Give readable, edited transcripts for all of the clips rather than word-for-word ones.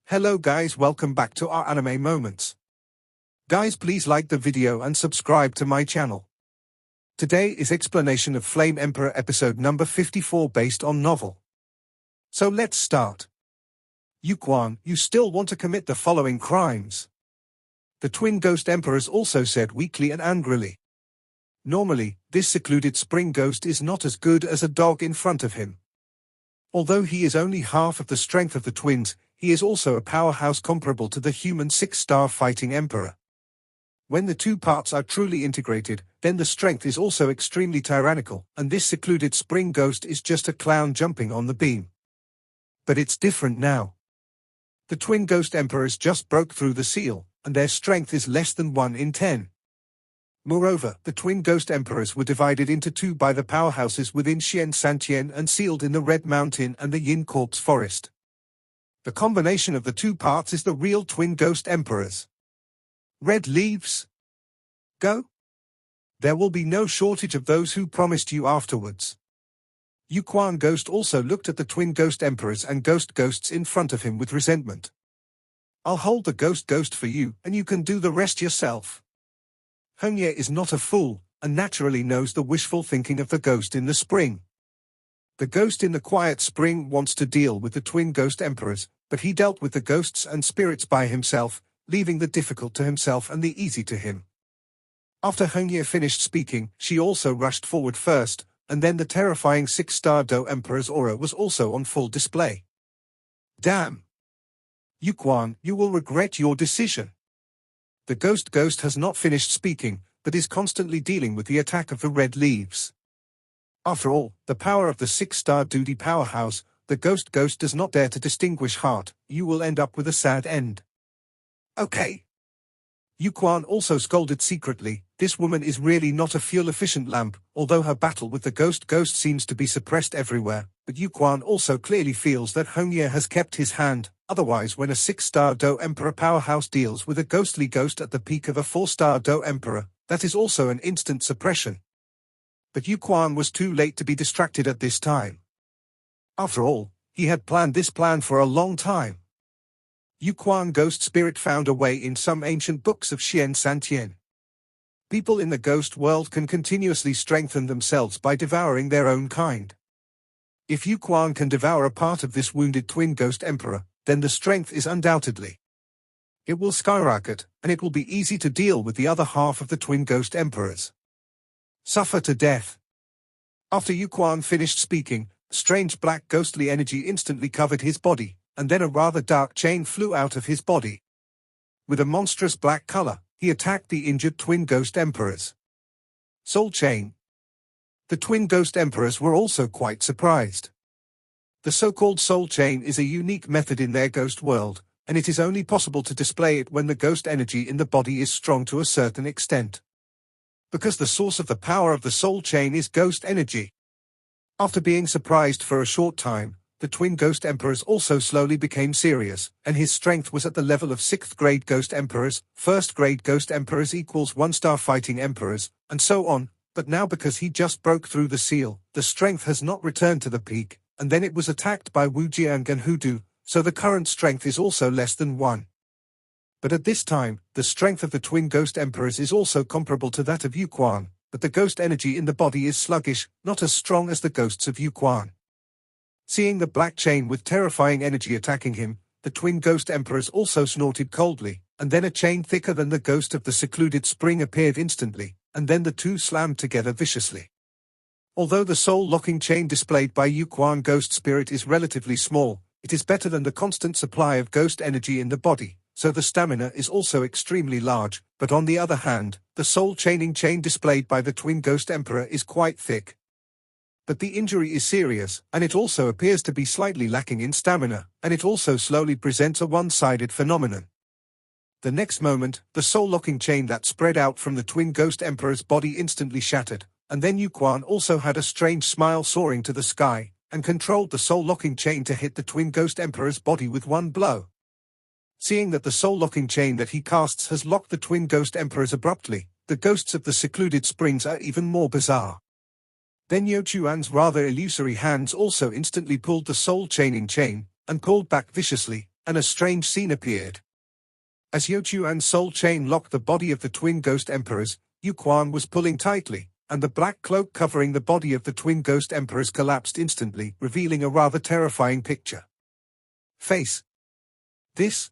Hello guys, welcome back to our anime moments. Guys, please like the video and subscribe to my channel. Today is explanation of Flame Emperor episode number 54 based on novel. So let's start. Yuquan, you still want to commit the following crimes. The twin ghost emperors also said weakly and angrily. Normally, this secluded spring ghost is not as good as a dog in front of him. Although he is only half of the strength of the twins, he is also a powerhouse comparable to the human 6-star fighting emperor. When the two parts are truly integrated, then the strength is also extremely tyrannical, and this secluded spring ghost is just a clown jumping on the beam. But it's different now. The twin ghost emperors just broke through the seal, and their strength is less than 1 in 10. Moreover, the twin ghost emperors were divided into two by the powerhouses within Xian Santian and sealed in the Red Mountain and the Yin Corpse Forest. The combination of the two parts is the real twin ghost emperors. Red leaves? Go? There will be no shortage of those who promised you afterwards. Yuquan Ghost also looked at the twin ghost emperors and ghosts in front of him with resentment. I'll hold the ghost for you, and you can do the rest yourself. Hongye is not a fool, and naturally knows the wishful thinking of the ghost in the spring. The ghost in the quiet spring wants to deal with the twin ghost emperors, but he dealt with the ghosts and spirits by himself, leaving the difficult to himself and the easy to him. After Hongye finished speaking, she also rushed forward first, and then the terrifying 6-star Do Emperor's aura was also on full display. Damn! Yuquan, you will regret your decision. The ghost has not finished speaking, but is constantly dealing with the attack of the red leaves. After all, the power of the 6-star duty powerhouse, the ghost does not dare to distinguish heart. You will end up with a sad end. Okay. Yuquan also scolded secretly, this woman is really not a fuel-efficient lamp, although her battle with the ghost seems to be suppressed everywhere, but Yuquan also clearly feels that Hongye has kept his hand. Otherwise, when a 6-star Do Emperor powerhouse deals with a ghostly ghost at the peak of a 4-star Do Emperor, that is also an instant suppression. But Yuquan was too late to be distracted at this time. After all, he had planned this plan for a long time. Yuquan Ghost Spirit found a way in some ancient books of Xian Santian. People in the ghost world can continuously strengthen themselves by devouring their own kind. If Yuquan can devour a part of this wounded twin ghost emperor, then the strength is undoubtedly. It will skyrocket, and it will be easy to deal with the other half of the twin ghost emperors. Suffer to death. After Yuquan finished speaking, strange black ghostly energy instantly covered his body, and then a rather dark chain flew out of his body. With a monstrous black color, he attacked the injured twin ghost emperors. Soul Chain. The twin ghost emperors were also quite surprised. The so-called soul chain is a unique method in their ghost world, and it is only possible to display it when the ghost energy in the body is strong to a certain extent. Because the source of the power of the soul chain is ghost energy. After being surprised for a short time, the twin ghost emperors also slowly became serious, and his strength was at the level of 6th grade ghost emperors, 1st grade ghost emperors equals 1-star fighting emperors, and so on, but now because he just broke through the seal, the strength has not returned to the peak, and then it was attacked by Wu Jiang and Hudu, so the current strength is also less than 1. But at this time, the strength of the twin ghost emperors is also comparable to that of Yuquan, but the ghost energy in the body is sluggish, not as strong as the ghosts of Yuquan. Seeing the black chain with terrifying energy attacking him, the twin ghost emperors also snorted coldly, and then a chain thicker than the ghost of the secluded spring appeared instantly, and then the two slammed together viciously. Although the soul-locking chain displayed by Yuquan Ghost Spirit is relatively small, it is better than the constant supply of ghost energy in the body, so the stamina is also extremely large, but on the other hand, the soul-chaining chain displayed by the twin ghost emperor is quite thick. But the injury is serious, and it also appears to be slightly lacking in stamina, and it also slowly presents a one-sided phenomenon. The next moment, the soul-locking chain that spread out from the twin ghost emperor's body instantly shattered, and then Yuquan also had a strange smile soaring to the sky, and controlled the soul-locking chain to hit the twin ghost emperor's body with one blow. Seeing that the soul-locking chain that he casts has locked the twin ghost emperors abruptly, the ghosts of the secluded springs are even more bizarre. Then Yuquan's rather illusory hands also instantly pulled the soul-chaining chain, and pulled back viciously, and a strange scene appeared. As Yuan's soul chain locked the body of the twin ghost emperors, Yuan was pulling tightly, and the black cloak covering the body of the twin ghost emperors collapsed instantly, revealing a rather terrifying picture. Face. This?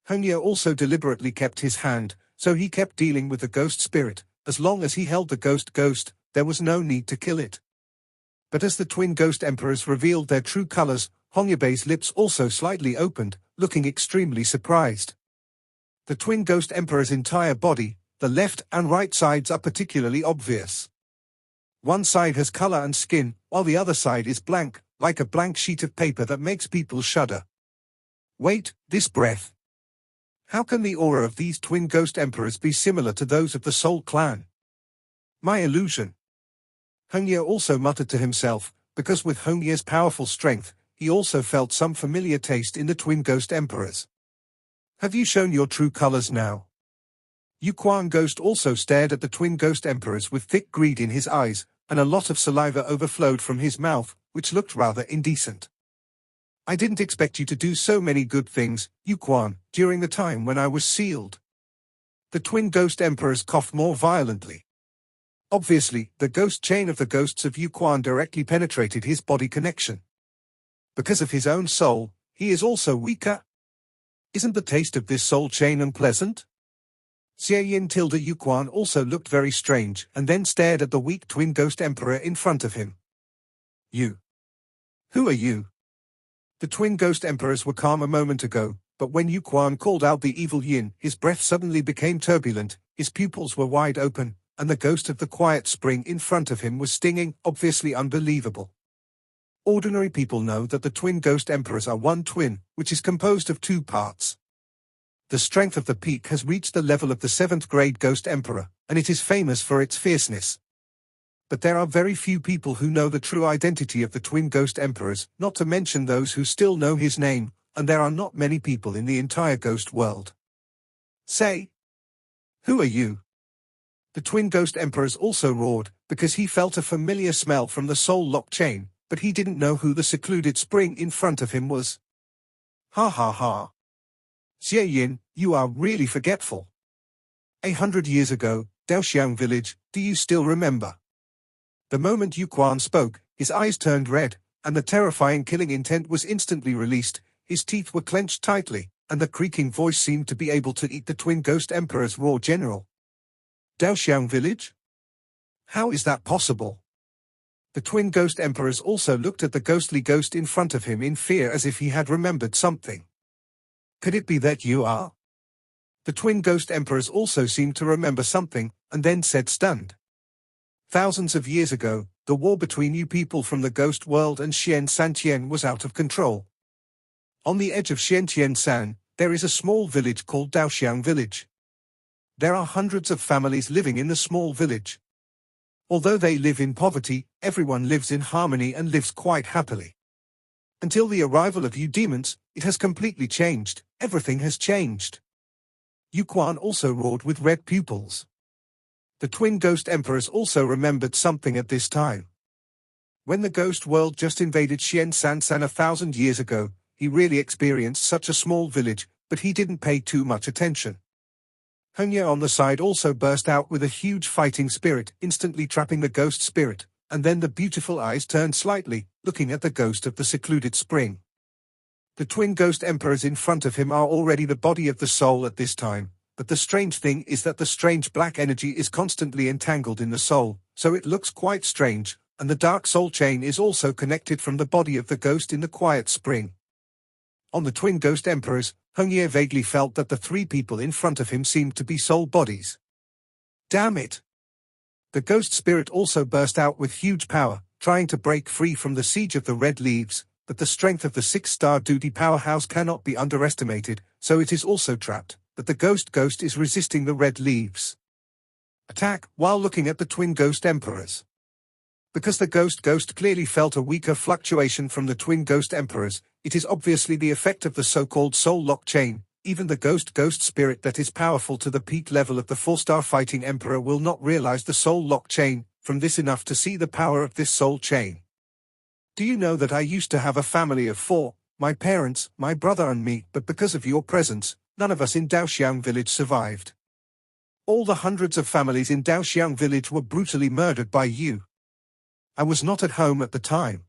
Hongye also deliberately kept his hand, so he kept dealing with the ghost spirit. As long as he held the ghost, there was no need to kill it. But as the twin ghost emperors revealed their true colors, Hongyebei's lips also slightly opened, looking extremely surprised. The twin ghost emperor's entire body, the left and right sides, are particularly obvious. One side has color and skin, while the other side is blank, like a blank sheet of paper that makes people shudder. Wait, this breath. How can the aura of these twin ghost emperors be similar to those of the Soul clan? My illusion. Hongye also muttered to himself, because with Hongye's powerful strength, he also felt some familiar taste in the twin ghost emperors. Have you shown your true colors now? Yuan Ghost also stared at the twin ghost emperors with thick greed in his eyes, and a lot of saliva overflowed from his mouth, which looked rather indecent. I didn't expect you to do so many good things, Yuan, during the time when I was sealed. The twin ghost emperors coughed more violently. Obviously, the ghost chain of the ghosts of Yuan directly penetrated his body connection. Because of his own soul, he is also weaker. Isn't the taste of this soul chain unpleasant? Xiao Yan tilde Yuan also looked very strange and then stared at the weak twin ghost emperor in front of him. You. Who are you? The twin ghost emperors were calm a moment ago, but when Yuan called out the evil yin, his breath suddenly became turbulent, his pupils were wide open, and the ghost of the quiet spring in front of him was stinging, obviously unbelievable. Ordinary people know that the twin ghost emperors are one twin, which is composed of two parts. The strength of the peak has reached the level of the 7th grade ghost emperor, and it is famous for its fierceness. But there are very few people who know the true identity of the twin ghost emperors, not to mention those who still know his name, and there are not many people in the entire ghost world. Say. Who are you? The twin ghost emperors also roared, because he felt a familiar smell from the soul lock chain, but he didn't know who the secluded spring in front of him was. Ha ha ha. Xiao Yan, you are really forgetful. 100 years ago, Daoxiang village, do you still remember? The moment Yuan spoke, his eyes turned red, and the terrifying killing intent was instantly released. His teeth were clenched tightly, and the creaking voice seemed to be able to eat the twin ghost emperor's raw general. Daoxiang village? How is that possible? The twin ghost emperors also looked at the ghostly ghost in front of him in fear, as if he had remembered something. Could it be that you are? The twin ghost emperors also seemed to remember something, and then said stunned. Thousands of years ago, the war between you people from the ghost world and Xian Santian was out of control. On the edge of Xiantian San, there is a small village called Daoxiang village. There are hundreds of families living in the small village. Although they live in poverty, everyone lives in harmony and lives quite happily. Until the arrival of you demons, it has completely changed. Everything has changed. Yuan also roared with red pupils. The twin ghost emperors also remembered something at this time. When the ghost world just invaded Xian San 1,000 years ago, he really experienced such a small village, but he didn't pay too much attention. Hongye on the side also burst out with a huge fighting spirit, instantly trapping the ghost spirit, and then the beautiful eyes turned slightly, looking at the ghost of the secluded spring. The twin ghost emperors in front of him are already the body of the soul at this time, but the strange thing is that the strange black energy is constantly entangled in the soul, so it looks quite strange, and the dark soul chain is also connected from the body of the ghost in the quiet spring. On the twin ghost emperors, Hongye vaguely felt that the three people in front of him seemed to be soul bodies. Damn it! The ghost spirit also burst out with huge power, trying to break free from the siege of the red leaves, but the strength of the 6-star duty powerhouse cannot be underestimated, so it is also trapped, but the ghost is resisting the red leaves. Attack, while looking at the twin ghost emperors. Because the ghost clearly felt a weaker fluctuation from the twin ghost emperors, it is obviously the effect of the so-called soul lock chain. Even the ghost spirit that is powerful to the peak level of the 4-star fighting emperor will not realize the soul lock chain, from this enough to see the power of this soul chain. Do you know that I used to have a family of 4? my parents, my brother and me, but because of your presence, none of us in Daoxiang village survived. All the hundreds of families in Daoxiang village were brutally murdered by you. I was not at home at the time.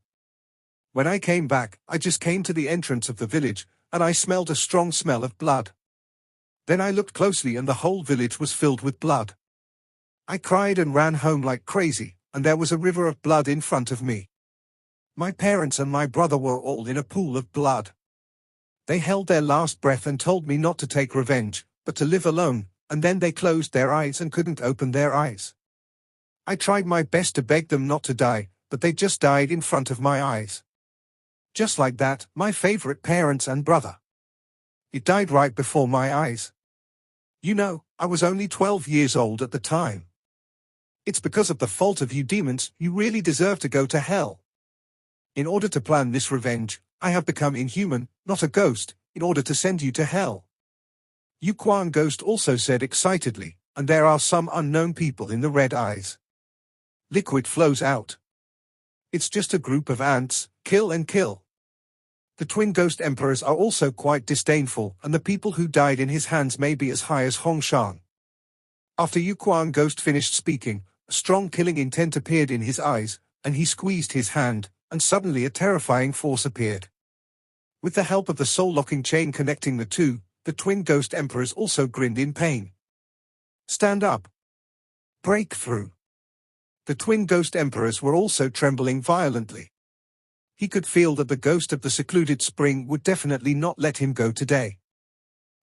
When I came back, I just came to the entrance of the village, and I smelled a strong smell of blood. Then I looked closely and the whole village was filled with blood. I cried and ran home like crazy, and there was a river of blood in front of me. My parents and my brother were all in a pool of blood. They held their last breath and told me not to take revenge, but to live alone, and then they closed their eyes and couldn't open their eyes. I tried my best to beg them not to die, but they just died in front of my eyes. Just like that, my favorite parents and brother. It died right before my eyes. You know, I was only 12 years old at the time. It's because of the fault of you demons, you really deserve to go to hell. In order to plan this revenge, I have become inhuman, not a ghost, in order to send you to hell. Yu Quan Ghost also said excitedly, and there are some unknown people in the red eyes. Liquid flows out. It's just a group of ants, kill and kill. The twin ghost emperors are also quite disdainful, and the people who died in his hands may be as high as Hongshan. After Yu Quan Ghost finished speaking, a strong killing intent appeared in his eyes, and he squeezed his hand, and suddenly a terrifying force appeared. With the help of the soul-locking chain connecting the two, the twin ghost emperors also grinned in pain. Stand up. Break through. The twin ghost emperors were also trembling violently. He could feel that the ghost of the secluded spring would definitely not let him go today.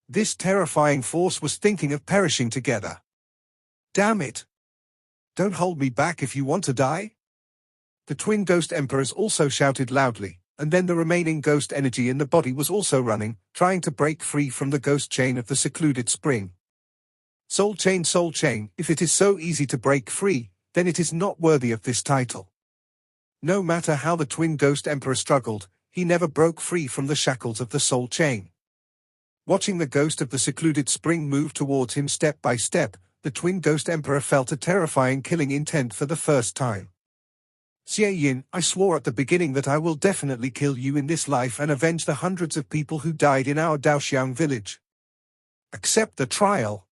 This terrifying force was thinking of perishing together. Damn it! Don't hold me back if you want to die. The twin ghost emperors also shouted loudly, and then the remaining ghost energy in the body was also running, trying to break free from the ghost chain of the secluded spring. Soul chain, if it is so easy to break free, then it is not worthy of this title. No matter how the twin ghost emperor struggled, he never broke free from the shackles of the soul chain. Watching the ghost of the secluded spring move towards him step by step, the twin ghost emperor felt a terrifying killing intent for the first time. Xiao Yan, I swore at the beginning that I will definitely kill you in this life and avenge the hundreds of people who died in our Daoxiang village. Accept the trial.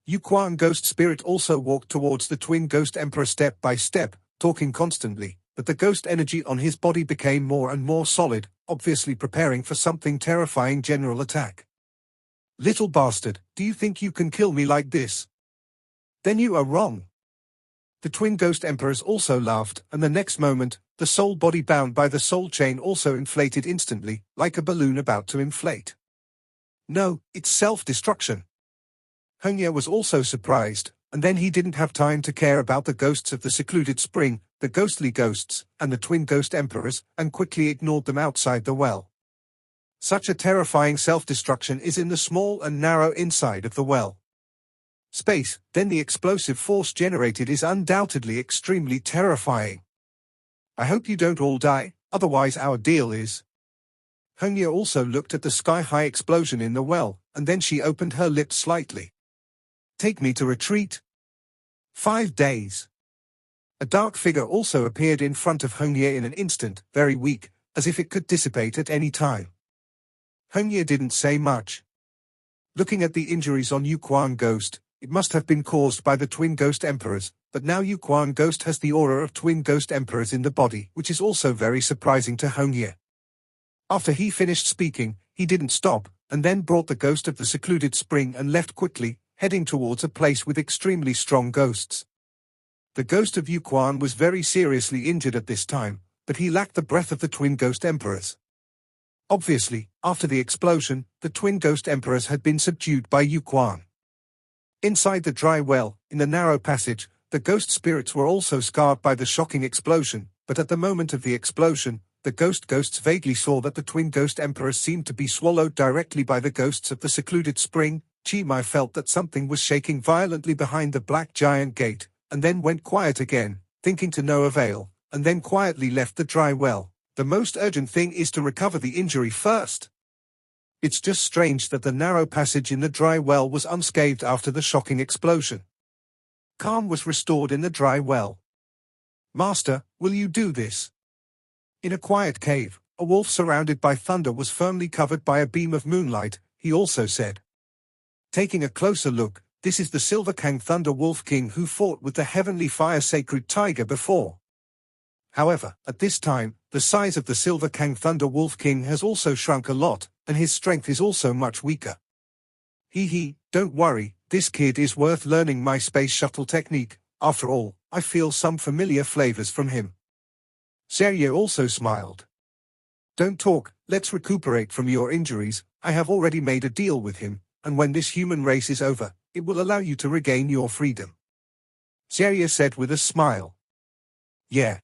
Yu Quan Ghost Spirit also walked towards the twin ghost emperor step by step, talking constantly, but the ghost energy on his body became more and more solid, obviously preparing for something terrifying general attack. Little bastard, do you think you can kill me like this? Then you are wrong. The twin ghost emperors also laughed, and the next moment, the soul body bound by the soul chain also inflated instantly, like a balloon about to inflate. No, it's self-destruction. Hongye was also surprised, and then he didn't have time to care about the ghosts of the secluded spring, the ghostly ghosts, and the twin ghost emperors, and quickly ignored them outside the well. Such a terrifying self-destruction is in the small and narrow inside of the well. Space, then the explosive force generated is undoubtedly extremely terrifying. I hope you don't all die, otherwise our deal is. Hongye also looked at the sky-high explosion in the well, and then she opened her lips slightly. Take me to retreat. 5 days. A dark figure also appeared in front of Hongye in an instant, very weak, as if it could dissipate at any time. Hongye didn't say much. Looking at the injuries on Yu Quan Ghost, it must have been caused by the twin ghost emperors, but now Yu Quan Ghost has the aura of twin ghost emperors in the body, which is also very surprising to Hongye. After he finished speaking, he didn't stop, and then brought the ghost of the secluded spring and left quickly, heading towards a place with extremely strong ghosts. The ghost of Yu Quan was very seriously injured at this time, but he lacked the breath of the twin ghost emperors. Obviously, after the explosion, the twin ghost emperors had been subdued by Yu Quan. Inside the dry well, in the narrow passage, the ghost spirits were also scarred by the shocking explosion, but at the moment of the explosion, the ghosts vaguely saw that the twin ghost emperors seemed to be swallowed directly by the ghosts of the secluded spring. Chi Mai felt that something was shaking violently behind the black giant gate, and then went quiet again, thinking to no avail, and then quietly left the dry well. The most urgent thing is to recover the injury first. It's just strange that the narrow passage in the dry well was unscathed after the shocking explosion. Calm was restored in the dry well. Master, will you do this? In a quiet cave, A wolf surrounded by thunder was firmly covered by a beam of moonlight, he also said. Taking a closer look, this is the Silver Kang Thunder Wolf King who fought with the Heavenly Fire Sacred Tiger before. However, at this time, the size of the Silver Kang Thunder Wolf King has also shrunk a lot, and his strength is also much weaker. Don't worry, this kid is worth learning my space shuttle technique. After all, I feel some familiar flavors from him. Xiao Yan also smiled. Don't talk, let's recuperate from your injuries. I have already made a deal with him, and when this human race is over, it will allow you to regain your freedom. Xiao Yan said with a smile. Yeah.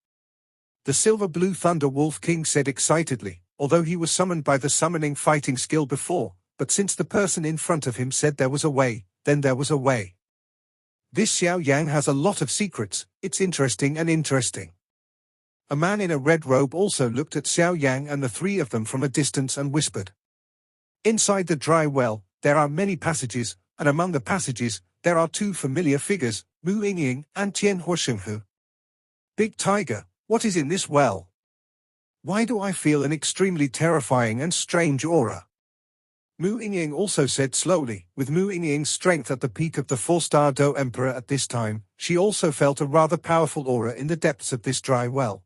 The Silver Blue Thunder Wolf King said excitedly, although he was summoned by the summoning fighting skill before, but since the person in front of him said there was a way, then there was a way. This Xiao Yan has a lot of secrets, it's interesting and interesting. A man in a red robe also looked at Xiao Yan and the three of them from a distance and whispered. Inside the dry well, there are many passages, and among the passages, there are two familiar figures, Mu Yingying and Tian Huoshenghu. Big Tiger, what is in this well? Why do I feel an extremely terrifying and strange aura? Mu Yingying also said slowly, with Mu Yingying's strength at the peak of the 4-star Do Emperor at this time, she also felt a rather powerful aura in the depths of this dry well.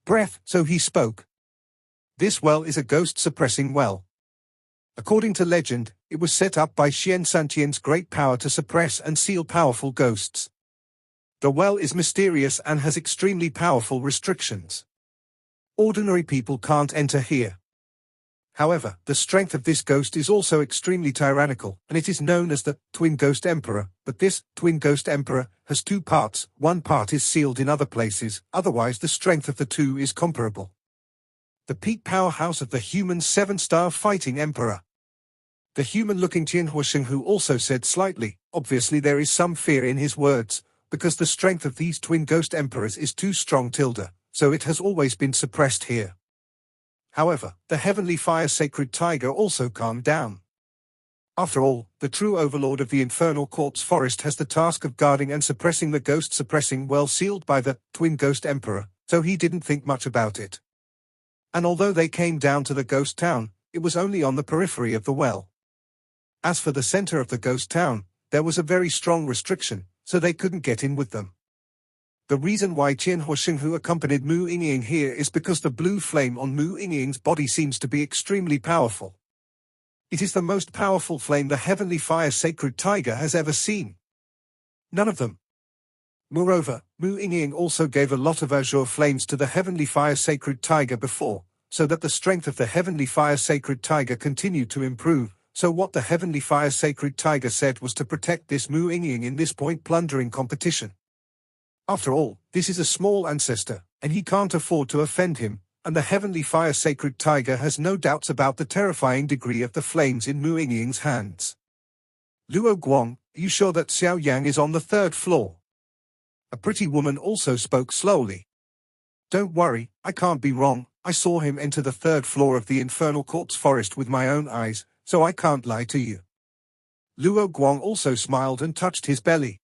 Breath, so he spoke. This well is a ghost-suppressing well. According to legend, it was set up by Xian Santian's great power to suppress and seal powerful ghosts. The well is mysterious and has extremely powerful restrictions. Ordinary people can't enter here. However, the strength of this ghost is also extremely tyrannical, and it is known as the Twin Ghost Emperor, but this Twin Ghost Emperor has two parts, one part is sealed in other places, otherwise the strength of the two is comparable. The peak powerhouse of the human 7-star fighting emperor. The human-looking Tian Huoshenghu also said slightly, obviously there is some fear in his words, because the strength of these Twin Ghost Emperors is too strong tilde, so it has always been suppressed here. However, the Heavenly Fire Sacred Tiger also calmed down. After all, the true overlord of the Infernal Quartz Forest has the task of guarding and suppressing the ghost-suppressing well sealed by the Twin Ghost Emperor, so he didn't think much about it. And although they came down to the ghost town, it was only on the periphery of the well. As for the center of the ghost town, there was a very strong restriction, so they couldn't get in with them. The reason why Tian Huoshenghu accompanied Mu Yingying here is because the blue flame on Mu Yingying's body seems to be extremely powerful. It is the most powerful flame the Heavenly Fire Sacred Tiger has ever seen. None of them. Moreover, Mu Yingying also gave a lot of azure flames to the Heavenly Fire Sacred Tiger before, so that the strength of the Heavenly Fire Sacred Tiger continued to improve, so what the Heavenly Fire Sacred Tiger said was to protect this Mu Yingying in this point plundering competition. After all, this is a small ancestor, and he can't afford to offend him, and the Heavenly Fire Sacred Tiger has no doubts about the terrifying degree of the flames in Mu Yingying's hands. Luo Guang, are you sure that Xiao Yan is on the 3rd floor? A pretty woman also spoke slowly. Don't worry, I can't be wrong, I saw him enter the 3rd floor of the Infernal Quartz Forest with my own eyes, so I can't lie to you. Luo Guang also smiled and touched his belly.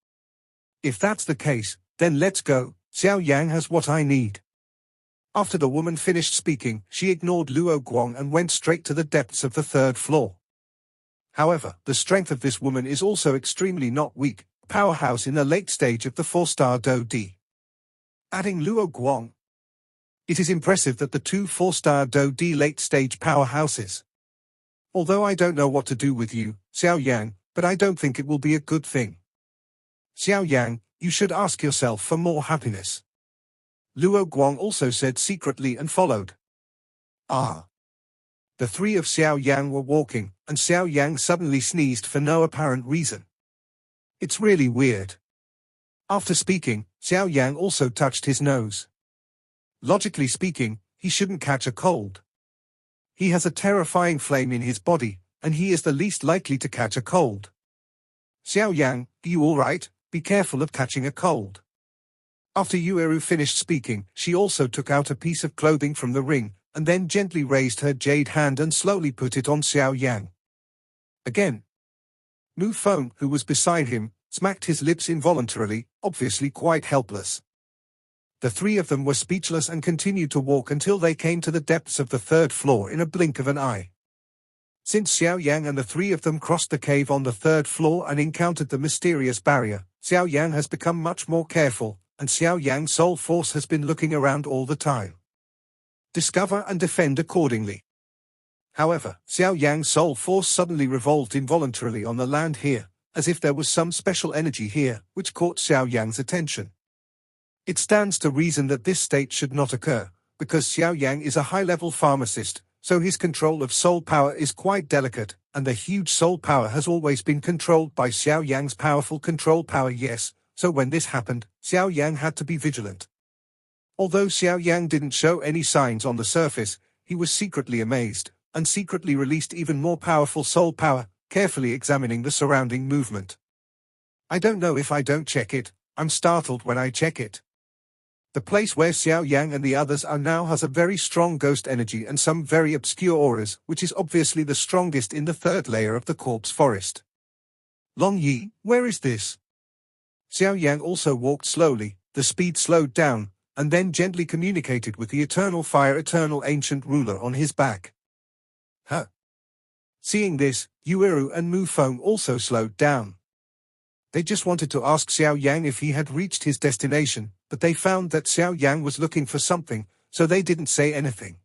If that's the case, then let's go, Xiao Yan has what I need. After the woman finished speaking, she ignored Luo Guang and went straight to the depths of the 3rd floor. However, the strength of this woman is also extremely not weak, powerhouse in the late stage of the 4-star Do D. Adding Luo Guang. It is impressive that the two 4-star Do D late stage powerhouses. Although I don't know what to do with you, Xiao Yan, but I don't think it will be a good thing. Xiao Yan, you should ask yourself for more happiness. Luo Guang also said secretly and followed. Ah. The three of Xiao Yang were walking, and Xiao Yang suddenly sneezed for no apparent reason. It's really weird. After speaking, Xiao Yang also touched his nose. Logically speaking, he shouldn't catch a cold. He has a terrifying flame in his body, and he is the least likely to catch a cold. Xiao Yang, are you alright? Be careful of catching a cold. After Yueru finished speaking, she also took out a piece of clothing from the ring, and then gently raised her jade hand and slowly put it on Xiao Yang. Again. Mu Feng, who was beside him, smacked his lips involuntarily, obviously quite helpless. The three of them were speechless and continued to walk until they came to the depths of the third floor in a blink of an eye. Since Xiao Yang and the three of them crossed the cave on the third floor and encountered the mysterious barrier, Xiao Yang has become much more careful, and Xiao Yang's soul force has been looking around all the time. Discover and defend accordingly. However, Xiao Yang's soul force suddenly revolved involuntarily on the land here, as if there was some special energy here, which caught Xiao Yang's attention. It stands to reason that this state should not occur, because Xiao Yang is a high-level pharmacist, so his control of soul power is quite delicate, and the huge soul power has always been controlled by Xiao Yang's powerful control power. Yes, so when this happened, Xiao Yang had to be vigilant. Although Xiao Yang didn't show any signs on the surface, he was secretly amazed, and secretly released even more powerful soul power, carefully examining the surrounding movement. I don't know if I don't check it, I'm startled when I check it. The place where Xiao Yang and the others are now has a very strong ghost energy and some very obscure auras, which is obviously the strongest in the third layer of the corpse forest. Long Yi, where is this? Xiao Yang also walked slowly, the speed slowed down, and then gently communicated with the eternal fire eternal ancient ruler on his back. Huh. Seeing this, Yuiru and Mu Feng also slowed down. They just wanted to ask Xiao Yang if he had reached his destination, but they found that Xiao Yang was looking for something, so they didn't say anything.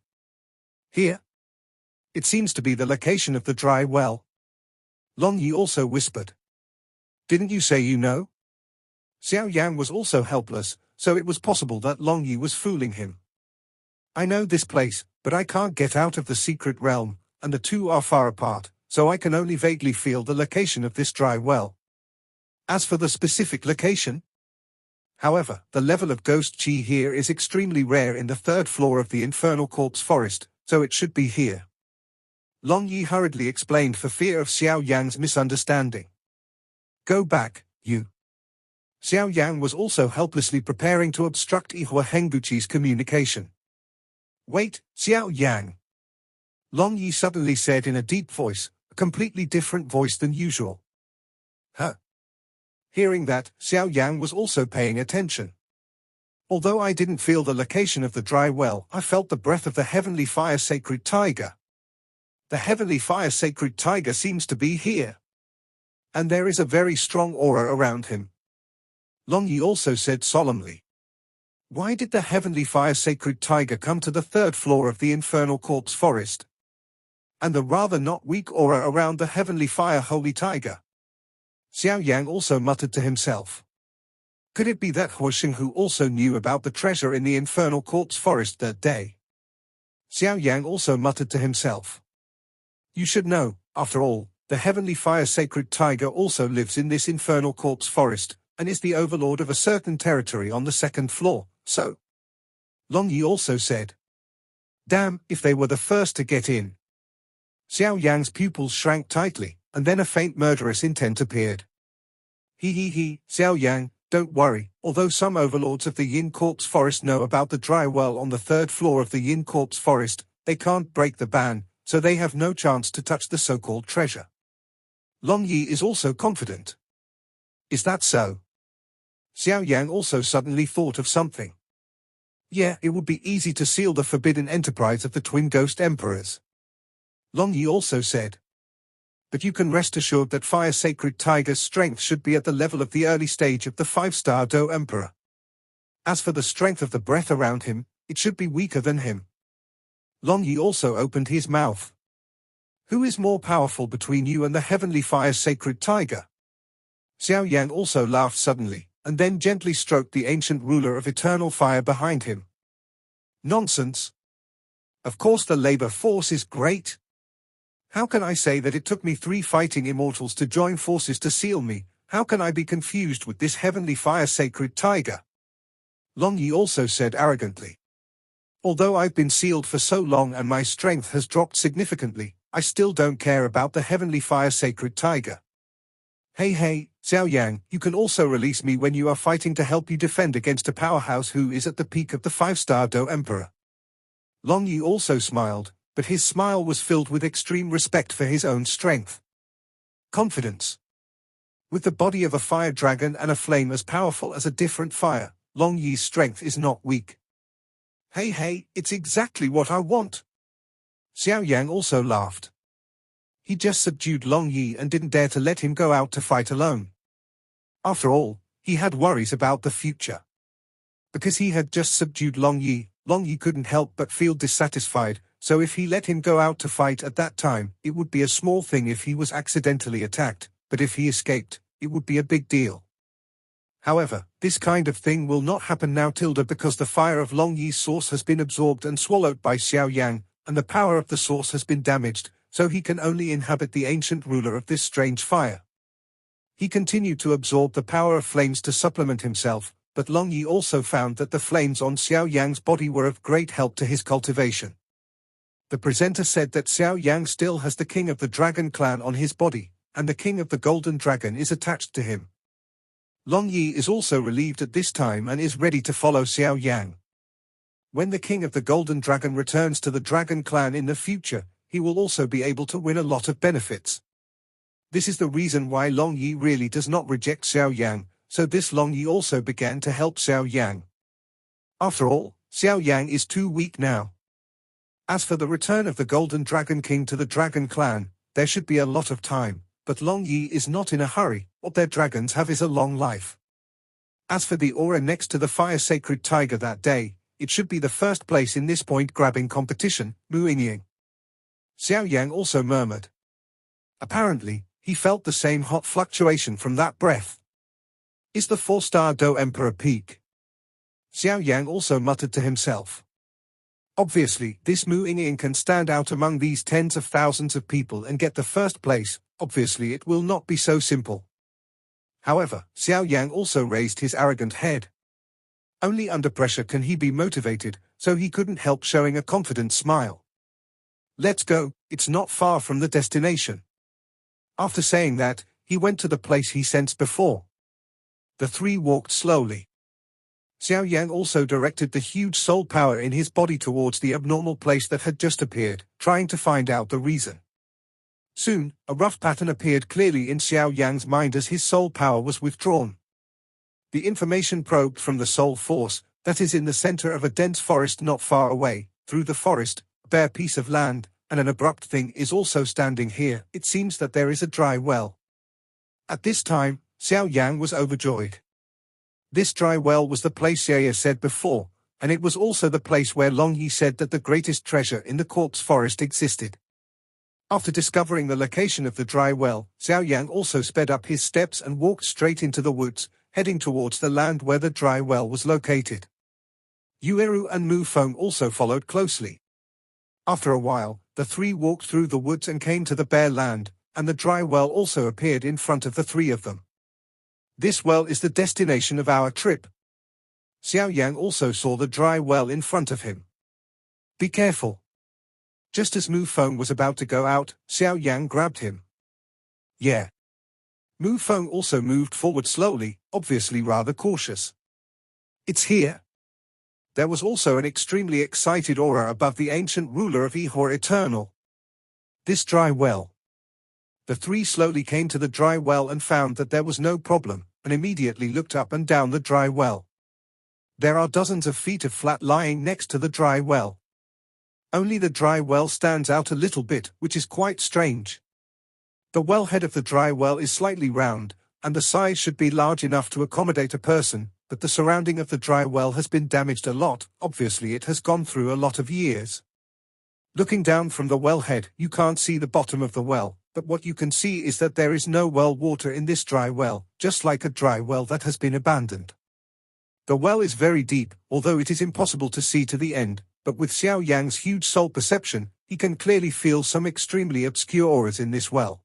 Here? It seems to be the location of the dry well. Long Yi also whispered. Didn't you say you know? Xiao Yang was also helpless, so it was possible that Long Yi was fooling him. I know this place, but I can't get out of the secret realm, and the two are far apart, so I can only vaguely feel the location of this dry well. As for the specific location, however, the level of ghost chi here is extremely rare in the third floor of the infernal corpse forest, so it should be here. Long Yi hurriedly explained for fear of Xiao Yang's misunderstanding. Go back, you. Xiao Yang was also helplessly preparing to obstruct Ihua Hengbuchi's communication. Wait, Xiao Yang. Long Yi suddenly said in a deep voice, a completely different voice than usual. Huh. Hearing that, Xiao Yang was also paying attention. Although I didn't feel the location of the dry well, I felt the breath of the heavenly fire sacred tiger. The heavenly fire sacred tiger seems to be here. And there is a very strong aura around him. Long Yi also said solemnly. Why did the heavenly fire sacred tiger come to the third floor of the infernal corpse forest? And the rather not weak aura around the heavenly fire holy tiger. Xiao Yang also muttered to himself. Could it be that Huosheng who also knew about the treasure in the infernal corpse forest that day? Xiao Yang also muttered to himself. You should know, after all, the heavenly fire sacred tiger also lives in this infernal corpse forest, and is the overlord of a certain territory on the second floor, so. Long Yi also said. Damn, if they were the first to get in. Xiao Yang's pupils shrank tightly, and then a faint murderous intent appeared. He, Xiao Yang, don't worry, although some overlords of the Yin Corpse Forest know about the dry well on the third floor of the Yin Corpse Forest, they can't break the ban, so they have no chance to touch the so-called treasure. Long Yi is also confident. Is that so? Xiao Yang also suddenly thought of something. Yeah, it would be easy to seal the forbidden enterprise of the twin ghost emperors. Long Yi also said. But you can rest assured that Fire Sacred Tiger's strength should be at the level of the early stage of the 5-star Do Emperor. As for the strength of the breath around him, it should be weaker than him. Long Yi also opened his mouth. Who is more powerful between you and the heavenly Fire Sacred Tiger? Xiao Yang also laughed suddenly, and then gently stroked the ancient ruler of eternal fire behind him. Nonsense. Of course the labor force is great. How can I say that it took me 3 fighting immortals to join forces to seal me? How can I be confused with this heavenly fire sacred tiger? Long Yi also said arrogantly. Although I've been sealed for so long and my strength has dropped significantly, I still don't care about the heavenly fire sacred tiger. Hey, Xiao Yang, you can also release me when you are fighting to help you defend against a powerhouse who is at the peak of the 5-star Do Emperor. Long Yi also smiled, but his smile was filled with extreme respect for his own strength. Confidence. With the body of a fire dragon and a flame as powerful as a different fire, Long Yi's strength is not weak. Hey, it's exactly what I want. Xiao Yang also laughed. He just subdued Long Yi and didn't dare to let him go out to fight alone. After all, he had worries about the future. Because he had just subdued Long Yi couldn't help but feel dissatisfied, so if he let him go out to fight at that time, it would be a small thing if he was accidentally attacked, but if he escaped, it would be a big deal. However, this kind of thing will not happen now because the fire of Long Yi's source has been absorbed and swallowed by Xiao Yang, and the power of the source has been damaged, so he can only inhabit the ancient ruler of this strange fire. He continued to absorb the power of flames to supplement himself, but Long Yi also found that the flames on Xiao Yang's body were of great help to his cultivation. The presenter said that Xiao Yang still has the king of the dragon clan on his body, and the king of the golden dragon is attached to him. Long Yi is also relieved at this time and is ready to follow Xiao Yang. When the king of the golden dragon returns to the dragon clan in the future, he will also be able to win a lot of benefits. This is the reason why Long Yi really does not reject Xiao Yang, so this Long Yi also began to help Xiao Yang. After all, Xiao Yang is too weak now. As for the return of the golden dragon king to the dragon clan, there should be a lot of time, but Long Yi is not in a hurry. What their dragons have is a long life. As for the aura next to the fire sacred tiger that day, it should be the first place in this point-grabbing competition, Mu Yingying. Xiao Yang also murmured. Apparently, he felt the same hot fluctuation from that breath. Is the 4-star Do Emperor peak? Xiao Yang also muttered to himself. Obviously, this Mu Yingying can stand out among these tens of thousands of people and get the first place. Obviously it will not be so simple. However, Xiao Yang also raised his arrogant head. Only under pressure can he be motivated, so he couldn't help showing a confident smile. Let's go, it's not far from the destination. After saying that, he went to the place he sensed before. The three walked slowly. Xiao Yang also directed the huge soul power in his body towards the abnormal place that had just appeared, trying to find out the reason. Soon, a rough pattern appeared clearly in Xiao Yang's mind as his soul power was withdrawn. The information probed from the soul force, that is in the center of a dense forest not far away. Through the forest, a bare piece of land, and an abrupt thing is also standing here. It seems that there is a dry well. At this time, Xiao Yang was overjoyed. This dry well was the place Xiao said before, and it was also the place where Long Yi said that the greatest treasure in the corpse forest existed. After discovering the location of the dry well, Xiao Yang also sped up his steps and walked straight into the woods, heading towards the land where the dry well was located. Yueru and Mu Feng also followed closely. After a while, the three walked through the woods and came to the bare land, and the dry well also appeared in front of the three of them. This well is the destination of our trip. Xiao Yang also saw the dry well in front of him. Be careful. Just as Mu Feng was about to go out, Xiao Yang grabbed him. Yeah. Mu Feng also moved forward slowly, obviously rather cautious. It's here. There was also an extremely excited aura above the ancient ruler of Ihor Eternal. This dry well. The three slowly came to the dry well and found that there was no problem, and immediately looked up and down the dry well. There are dozens of feet of flat lying next to the dry well. Only the dry well stands out a little bit, which is quite strange. The wellhead of the dry well is slightly round, and the size should be large enough to accommodate a person, but the surrounding of the dry well has been damaged a lot. Obviously it has gone through a lot of years. Looking down from the wellhead, you can't see the bottom of the well, but what you can see is that there is no well water in this dry well, just like a dry well that has been abandoned. The well is very deep, although it is impossible to see to the end, but with Xiao Yang's huge soul perception, he can clearly feel some extremely obscure auras in this well.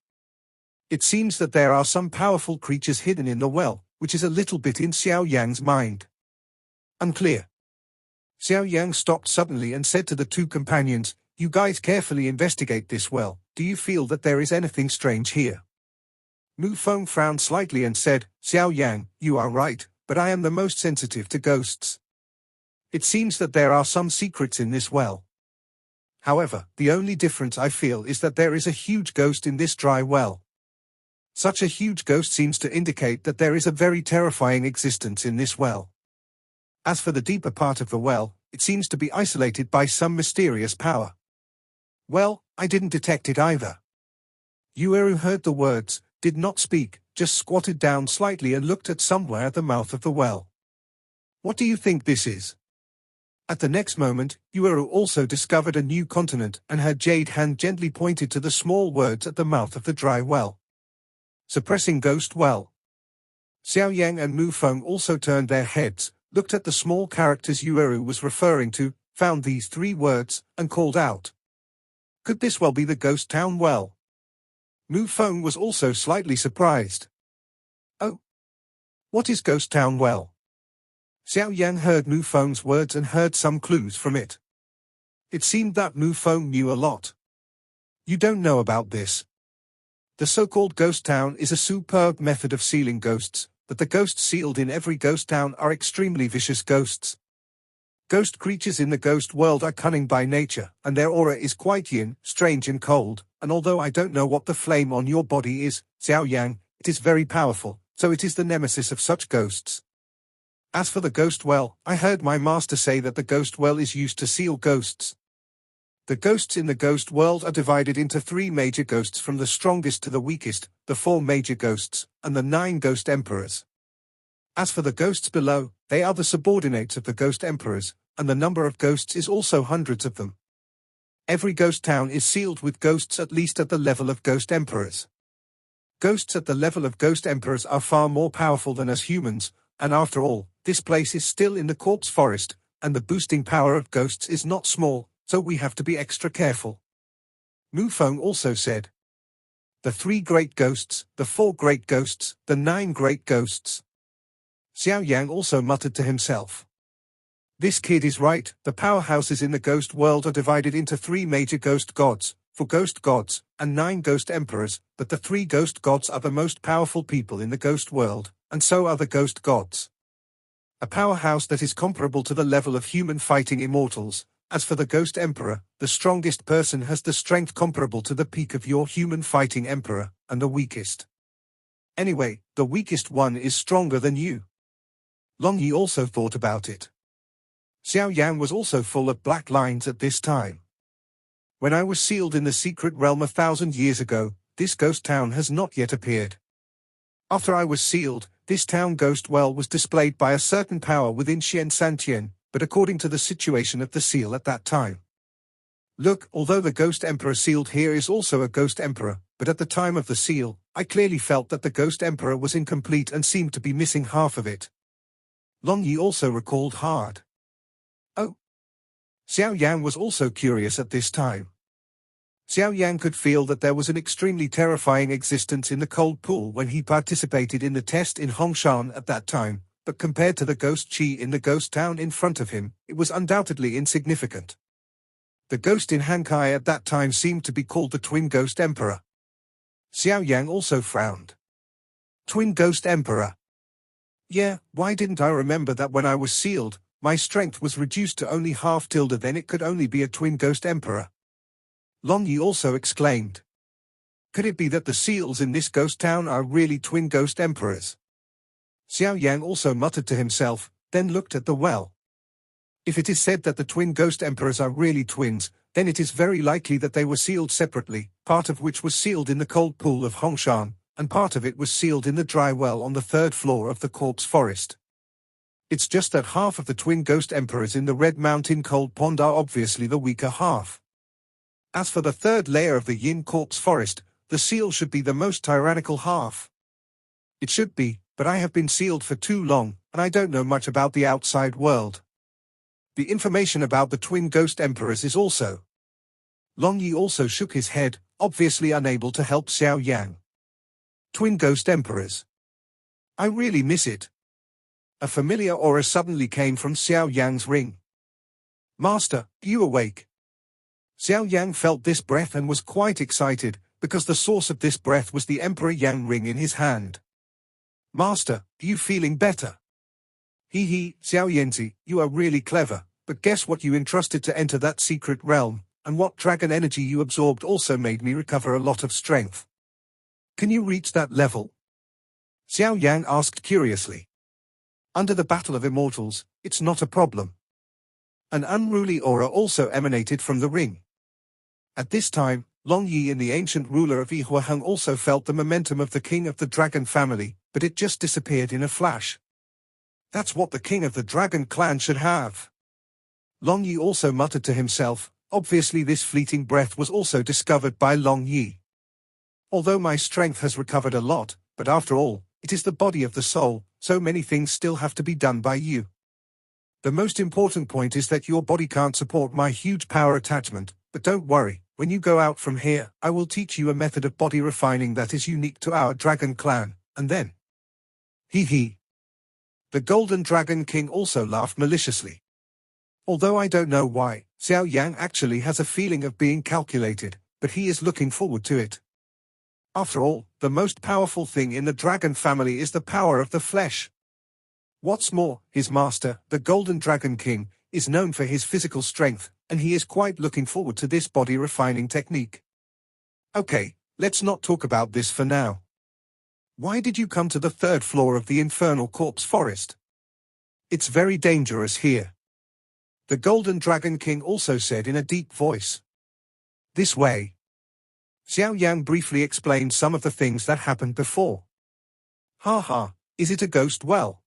It seems that there are some powerful creatures hidden in the well, which is a little bit in Xiao Yang's mind. Unclear. Xiao Yang stopped suddenly and said to the two companions, "You guys carefully investigate this well. Do you feel that there is anything strange here?" Mu Feng frowned slightly and said, "Xiao Yang, you are right, but I am the most sensitive to ghosts. It seems that there are some secrets in this well. However, the only difference I feel is that there is a huge ghost in this dry well. Such a huge ghost seems to indicate that there is a very terrifying existence in this well. As for the deeper part of the well, it seems to be isolated by some mysterious power. Well, I didn't detect it either. Yueru heard the words, did not speak, just squatted down slightly and looked at somewhere at the mouth of the well. What do you think this is? At the next moment, Yueru also discovered a new continent, and her jade hand gently pointed to the small words at the mouth of the dry well. Suppressing ghost well. Xiao Yan and Mu Feng also turned their heads, looked at the small characters Yueru was referring to, found these 3 words, and called out. Could this well be the ghost town well? Mu Feng was also slightly surprised. Oh. What is ghost town well? Xiao Yan heard Mu Feng's words and heard some clues from it. It seemed that Mu Feng knew a lot. You don't know about this. The so-called ghost town is a superb method of sealing ghosts, but the ghosts sealed in every ghost town are extremely vicious ghosts. Ghost creatures in the ghost world are cunning by nature, and their aura is quite yin, strange and cold, and although I don't know what the flame on your body is, Xiao Yang, it is very powerful, so it is the nemesis of such ghosts. As for the ghost well, I heard my master say that the ghost well is used to seal ghosts. The ghosts in the ghost world are divided into 3 major ghosts from the strongest to the weakest, the 4 major ghosts, and the 9 ghost emperors. As for the ghosts below, they are the subordinates of the ghost emperors, and the number of ghosts is also hundreds of them. Every ghost town is sealed with ghosts at least at the level of ghost emperors. Ghosts at the level of ghost emperors are far more powerful than us humans, and after all, this place is still in the corpse forest, and the boosting power of ghosts is not small, so we have to be extra careful. Mu Feng also said. The 3 great ghosts, the 4 great ghosts, the 9 great ghosts. Xiao Yang also muttered to himself. This kid is right, the powerhouses in the ghost world are divided into 3 major ghost gods, 4 ghost gods, and 9 ghost emperors, but the 3 ghost gods are the most powerful people in the ghost world, and so are the ghost gods. A powerhouse that is comparable to the level of human fighting immortals. As for the ghost emperor, the strongest person has the strength comparable to the peak of your human fighting emperor, and the weakest. Anyway, the weakest one is stronger than you. Long Yi also thought about it. Xiao Yan was also full of black lines at this time. When I was sealed in the secret realm 1,000 years ago, this ghost town has not yet appeared. After I was sealed, this town ghost well was displayed by a certain power within Xian Santian, but according to the situation of the seal at that time. Look, although the ghost emperor sealed here is also a ghost emperor, but at the time of the seal, I clearly felt that the ghost emperor was incomplete and seemed to be missing half of it. Long Yi also recalled hard. Oh. Xiao Yan was also curious at this time. Xiao Yan could feel that there was an extremely terrifying existence in the cold pool when he participated in the test in Hongshan at that time, but compared to the ghost Qi in the ghost town in front of him, it was undoubtedly insignificant. The ghost in Hankai at that time seemed to be called the Twin Ghost Emperor. Xiao Yang also frowned. Twin Ghost Emperor. Yeah, why didn't I remember that when I was sealed, my strength was reduced to only half tilde, then it could only be a Twin Ghost Emperor. Long Yi also exclaimed. Could it be that the seals in this ghost town are really Twin Ghost Emperors? Xiao Yang also muttered to himself, then looked at the well. If it is said that the Twin Ghost Emperors are really twins, then it is very likely that they were sealed separately, part of which was sealed in the cold pool of Hongshan, and part of it was sealed in the dry well on the 3rd floor of the corpse forest. It's just that half of the Twin Ghost Emperors in the Red Mountain Cold Pond are obviously the weaker half. As for the 3rd layer of the Yin corpse forest, the seal should be the most tyrannical half. It should be, but I have been sealed for too long, and I don't know much about the outside world. The information about the Twin Ghost Emperors is also. Long Yi also shook his head, obviously unable to help Xiao Yang. Twin Ghost Emperors. I really miss it. A familiar aura suddenly came from Xiao Yang's ring. Master, you awake? Xiao Yang felt this breath and was quite excited, because the source of this breath was the Emperor Yang ring in his hand. Master, are you feeling better? Hee, Xiao Yanzi, you are really clever, but guess what, you entrusted to enter that secret realm, and what dragon energy you absorbed also made me recover a lot of strength. Can you reach that level? Xiao Yang asked curiously. Under the Battle of Immortals, it's not a problem. An unruly aura also emanated from the ring. At this time, Long Yi and the ancient ruler of Yihuaheng also felt the momentum of the king of the dragon family, but it just disappeared in a flash. That's what the king of the dragon clan should have. Long Yi also muttered to himself. Obviously this fleeting breath was also discovered by Long Yi. Although my strength has recovered a lot, but after all, it is the body of the soul, so many things still have to be done by you. The most important point is that your body can't support my huge power attachment, but don't worry, when you go out from here, I will teach you a method of body refining that is unique to our dragon clan, and then... Hee hee. The Golden Dragon King also laughed maliciously. Although I don't know why, Xiao Yan actually has a feeling of being calculated, but he is looking forward to it. After all, the most powerful thing in the dragon family is the power of the flesh. What's more, his master, the Golden Dragon King, is known for his physical strength, and he is quite looking forward to this body refining technique. Okay, let's not talk about this for now. Why did you come to the 3rd floor of the Infernal Corpse Forest? It's very dangerous here. The Golden Dragon King also said in a deep voice. This way. Xiao Yan briefly explained some of the things that happened before. Ha ha, is it a ghost well?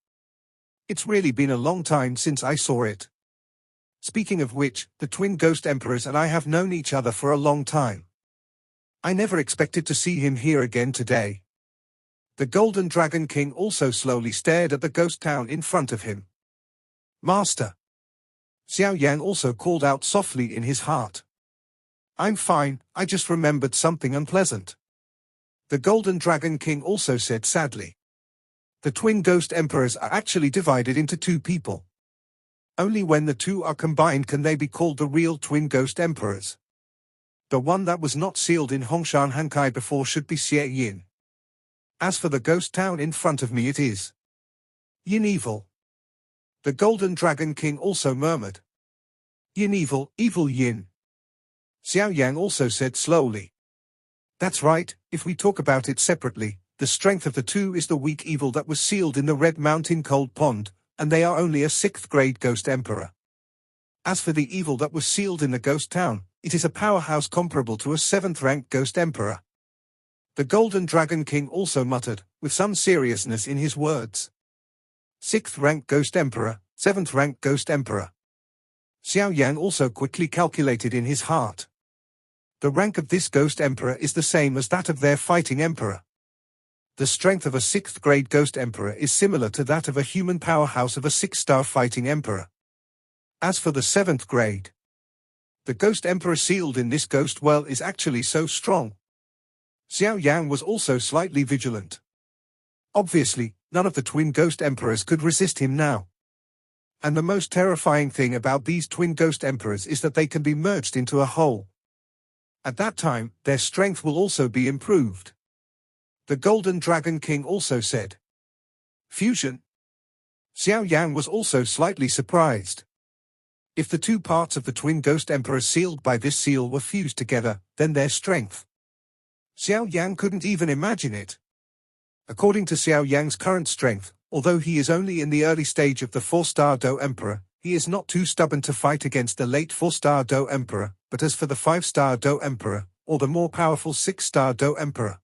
It's really been a long time since I saw it. Speaking of which, the twin ghost emperors and I have known each other for a long time. I never expected to see him here again today. The Golden Dragon King also slowly stared at the ghost town in front of him. Master. Xiao Yan also called out softly in his heart. I'm fine, I just remembered something unpleasant. The Golden Dragon King also said sadly. The twin ghost emperors are actually divided into 2 people. Only when the 2 are combined can they be called the real twin ghost emperors. The one that was not sealed in Hongshan Hankai before should be Xie Yin. As for the ghost town in front of me, it is Yin Evil. The Golden Dragon King also murmured. Yin Evil, Evil Yin. Xiao Yang also said slowly. That's right, if we talk about it separately, the strength of the 2 is the weak evil that was sealed in the Red Mountain Cold Pond, and they are only a 6th grade ghost emperor. As for the evil that was sealed in the ghost town, it is a powerhouse comparable to a 7th ranked ghost emperor. The Golden Dragon King also muttered, with some seriousness in his words. 6th ranked ghost emperor, 7th ranked ghost emperor. Xiao Yan also quickly calculated in his heart. The rank of this ghost emperor is the same as that of their fighting emperor. The strength of a 6th grade ghost emperor is similar to that of a human powerhouse of a 6-star fighting emperor. As for the 7th grade, the ghost emperor sealed in this ghost well is actually so strong. Xiao Yang was also slightly vigilant. Obviously, none of the twin ghost emperors could resist him now. And the most terrifying thing about these twin ghost emperors is that they can be merged into a whole. At that time, their strength will also be improved. The Golden Dragon King also said. Fusion. Xiao Yang was also slightly surprised. If the 2 parts of the twin ghost emperors sealed by this seal were fused together, then their strength. Xiao Yang couldn't even imagine it. According to Xiao Yang's current strength, although he is only in the early stage of the 4-star Do Emperor, he is not too stubborn to fight against the late 4-star Do Emperor, but as for the 5-star Do Emperor, or the more powerful 6-star Do Emperor.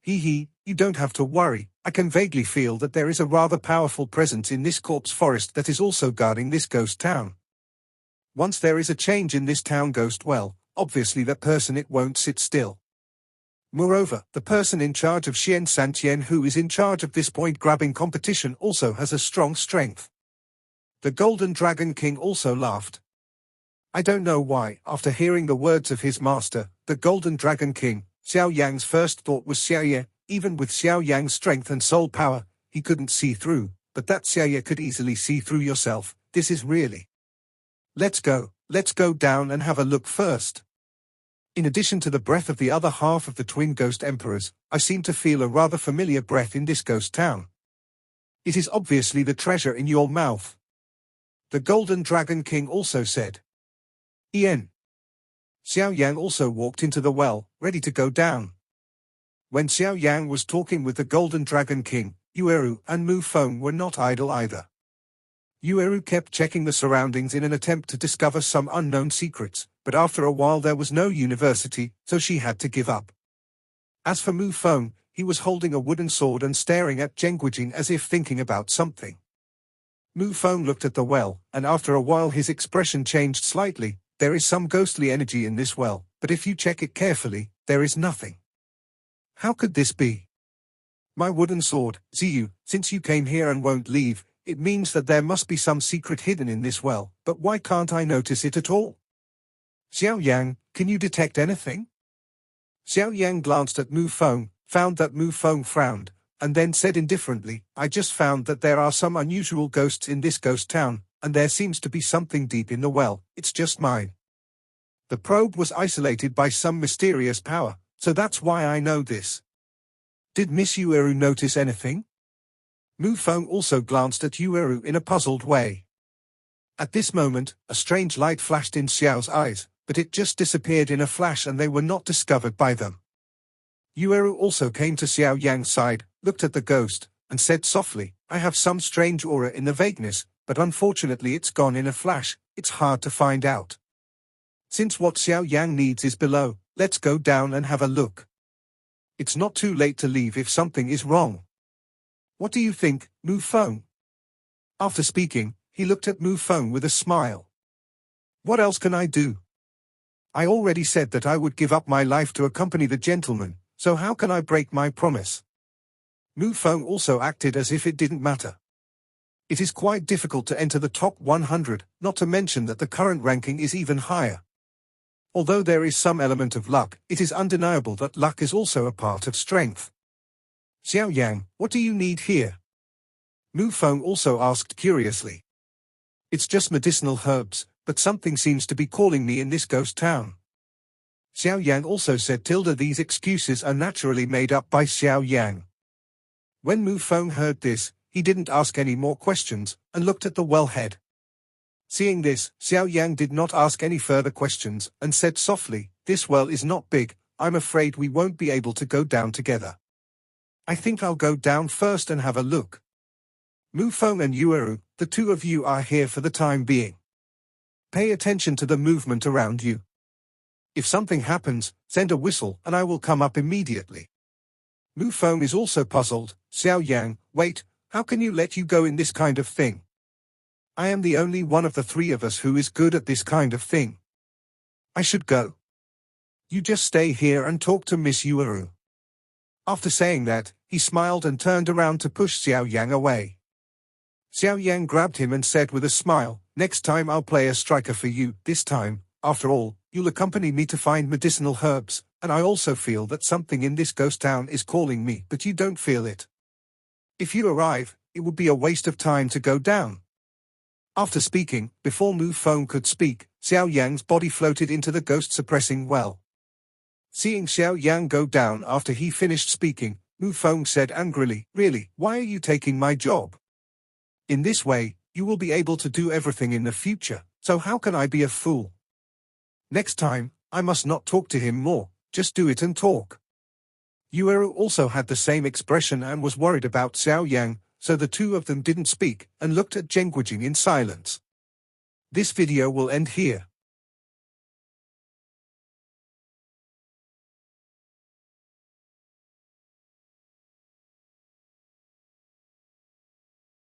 Hee hee, you don't have to worry, I can vaguely feel that there is a rather powerful presence in this corpse forest that is also guarding this ghost town. Once there is a change in this town ghost well, obviously that person it won't sit still. Moreover, the person in charge of Xian Santian who is in charge of this point-grabbing competition also has a strong strength. The Golden Dragon King also laughed. I don't know why, after hearing the words of his master, the Golden Dragon King, Xiao Yang's first thought was Xiao Ye. Even with Xiao Yang's strength and soul power, he couldn't see through, but that Xiao Ye could easily see through yourself. This is really... Let's go down and have a look first. In addition to the breath of the other half of the twin ghost emperors, I seem to feel a rather familiar breath in this ghost town. It is obviously the treasure in your mouth. The Golden Dragon King also said. Ian. Xiao Yang also walked into the well, ready to go down. When Xiao Yang was talking with the Golden Dragon King, Yueru and Mu Feng were not idle either. Yueru kept checking the surroundings in an attempt to discover some unknown secrets, but after a while there was no university, so she had to give up. As for Mu Feng, he was holding a wooden sword and staring at Zheng Guijing as if thinking about something. Mu Feng looked at the well, and after a while his expression changed slightly. There is some ghostly energy in this well, but if you check it carefully, there is nothing. How could this be? My wooden sword, Ziyu, since you came here and won't leave, it means that there must be some secret hidden in this well, but why can't I notice it at all? Xiao Yan, can you detect anything? Xiao Yan glanced at Mu Feng, found that Mu Feng frowned, and then said indifferently, I just found that there are some unusual ghosts in this ghost town, and there seems to be something deep in the well, it's just mine. The probe was isolated by some mysterious power, so that's why I know this. Did Miss Yueru notice anything? Mu Feng also glanced at Yueru in a puzzled way. At this moment, a strange light flashed in Xiao's eyes, but it just disappeared in a flash and they were not discovered by them. Yueru also came to Xiao Yang's side, looked at the ghost, and said softly, I have some strange aura in the vagueness, but unfortunately it's gone in a flash, it's hard to find out. Since what Xiao Yang needs is below, let's go down and have a look. It's not too late to leave if something is wrong. What do you think, Mu Feng? After speaking, he looked at Mu Feng with a smile. What else can I do? I already said that I would give up my life to accompany the gentleman, so how can I break my promise? Mu Feng also acted as if it didn't matter. It is quite difficult to enter the top 100, not to mention that the current ranking is even higher. Although there is some element of luck, it is undeniable that luck is also a part of strength. Xiao Yang, what do you need here? Mu Feng also asked curiously. It's just medicinal herbs, but something seems to be calling me in this ghost town. Xiao Yang also said these excuses are naturally made up by Xiao Yang. When Mu Feng heard this, he didn't ask any more questions, and looked at the wellhead. Seeing this, Xiao Yang did not ask any further questions, and said softly, this well is not big, I'm afraid we won't be able to go down together. I think I'll go down first and have a look. Mu Feng and Yueru, the two of you are here for the time being. Pay attention to the movement around you. If something happens, send a whistle and I will come up immediately. Mu Feng is also puzzled. Xiao Yang, wait, how can you let you go in this kind of thing? I am the only one of the three of us who is good at this kind of thing. I should go. You just stay here and talk to Miss Yueru. After saying that, he smiled and turned around to push Xiao Yang away. Xiao Yang grabbed him and said with a smile, next time I'll play a striker for you, this time, after all, you'll accompany me to find medicinal herbs, and I also feel that something in this ghost town is calling me, but you don't feel it. If you arrive, it would be a waste of time to go down. After speaking, before Mu Feng could speak, Xiao Yang's body floated into the ghost-suppressing well. Seeing Xiao Yang go down after he finished speaking, Mu Feng said angrily, really, why are you taking my job? In this way, you will be able to do everything in the future, so how can I be a fool? Next time, I must not talk to him more, just do it and talk. Yueru also had the same expression and was worried about Xiao Yang, so the two of them didn't speak, and looked at Zheng Guijing in silence. This video will end here.